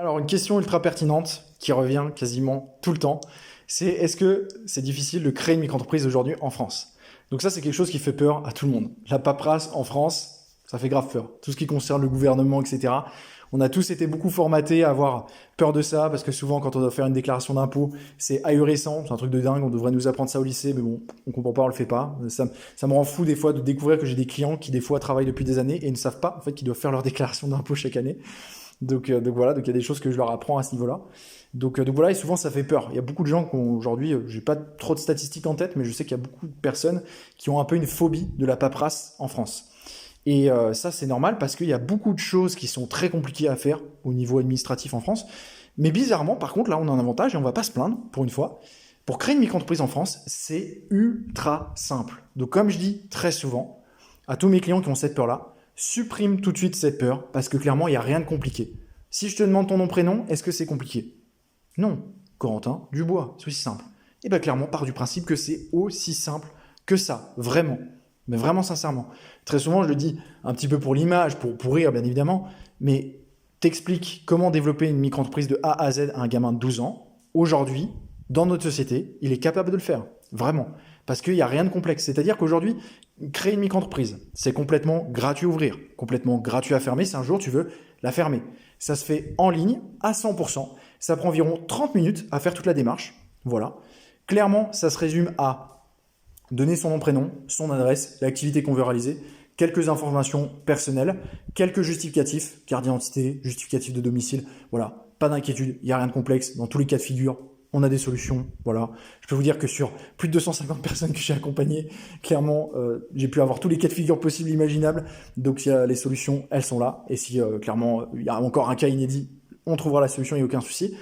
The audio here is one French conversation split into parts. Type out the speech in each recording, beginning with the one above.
Alors, une question ultra pertinente qui revient quasiment tout le temps, c'est est-ce que c'est difficile de créer une micro-entreprise aujourd'hui en France? Donc ça, c'est quelque chose qui fait peur à tout le monde. La paperasse en France, ça fait grave peur. Tout ce qui concerne le gouvernement, etc. On a tous été beaucoup formatés à avoir peur de ça, parce que souvent, quand on doit faire une déclaration d'impôt, c'est ahurissant, c'est un truc de dingue, on devrait nous apprendre ça au lycée, mais bon, on comprend pas, on le fait pas. Ça me rend fou des fois de découvrir que j'ai des clients qui des fois travaillent depuis des années et ne savent pas en fait qu'ils doivent faire leur déclaration d'impôt chaque année. Donc voilà, donc il y a des choses que je leur apprends à ce niveau-là. Donc voilà, et souvent ça fait peur. Il y a beaucoup de gens qui ont aujourd'hui, j'ai pas trop de statistiques en tête, mais je sais qu'il y a beaucoup de personnes qui ont un peu une phobie de la paperasse en France. Et ça c'est normal parce qu'il y a beaucoup de choses qui sont très compliquées à faire au niveau administratif en France. Mais bizarrement, par contre, là on a un avantage et on va pas se plaindre pour une fois. Pour créer une micro-entreprise en France, c'est ultra simple. Donc comme je dis très souvent à tous mes clients qui ont cette peur-là, supprime tout de suite cette peur parce que clairement, il n'y a rien de compliqué. Si je te demande ton nom, prénom, est-ce que c'est compliqué? Non. Corentin Dubois, c'est aussi simple. Et bien clairement, part du principe que c'est aussi simple que ça, vraiment. Mais vraiment sincèrement. Très souvent, je le dis un petit peu pour l'image, pour rire bien évidemment, mais t'expliques comment développer une micro-entreprise de A à Z à un gamin de 12 ans. Aujourd'hui, dans notre société, il est capable de le faire. Vraiment. Parce qu'il n'y a rien de complexe. C'est-à-dire qu'aujourd'hui, créer une micro-entreprise, c'est complètement gratuit à ouvrir, complètement gratuit à fermer si un jour tu veux la fermer. Ça se fait en ligne à 100%. Ça prend environ 30 minutes à faire toute la démarche. Voilà. Clairement, ça se résume à donner son nom, prénom, son adresse, l'activité qu'on veut réaliser, quelques informations personnelles, quelques justificatifs, carte d'identité, justificatif de domicile. Voilà. Pas d'inquiétude, il n'y a rien de complexe. Dans tous les cas de figure, on a des solutions, voilà. Je peux vous dire que sur plus de 250 personnes que j'ai accompagnées, clairement, j'ai pu avoir tous les cas de figure possibles, imaginables. Donc, les solutions, elles sont là. Et si, clairement, il y a encore un cas inédit, on trouvera la solution, il n'y a aucun souci.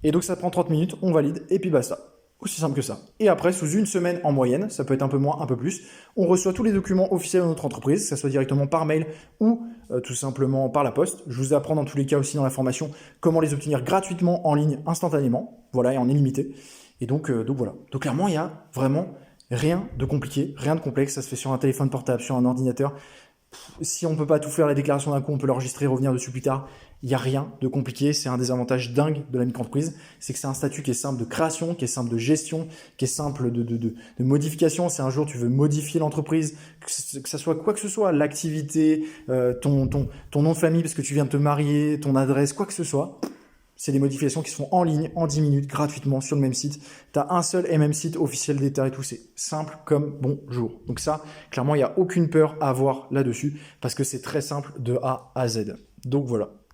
Et donc, ça prend 30 minutes, on valide, et puis basta. Aussi simple que ça. Et après, sous une semaine en moyenne, ça peut être un peu moins, un peu plus, on reçoit tous les documents officiels de notre entreprise, que ce soit directement par mail ou tout simplement par la poste. Je vous apprends dans tous les cas aussi dans la formation comment les obtenir gratuitement en ligne instantanément, voilà, et en illimité. Et donc voilà. Donc clairement, il y a vraiment rien de compliqué, rien de complexe. Ça se fait sur un téléphone portable, sur un ordinateur. Si on ne peut pas tout faire, la déclaration d'un coup, on peut l'enregistrer, revenir dessus plus tard. Il n'y a rien de compliqué. C'est un des avantages dingues de la micro-entreprise. C'est que c'est un statut qui est simple de création, qui est simple de gestion, qui est simple de modification. Si un jour tu veux modifier l'entreprise, que ça soit quoi que ce soit, l'activité, ton nom de famille parce que tu viens de te marier, ton adresse, quoi que ce soit, c'est des modifications qui se font en ligne, en 10 minutes, gratuitement, sur le même site. Tu as un seul et même site officiel d'État et tout. C'est simple comme bonjour. Donc ça, clairement, il n'y a aucune peur à avoir là-dessus parce que c'est très simple de A à Z. Donc voilà.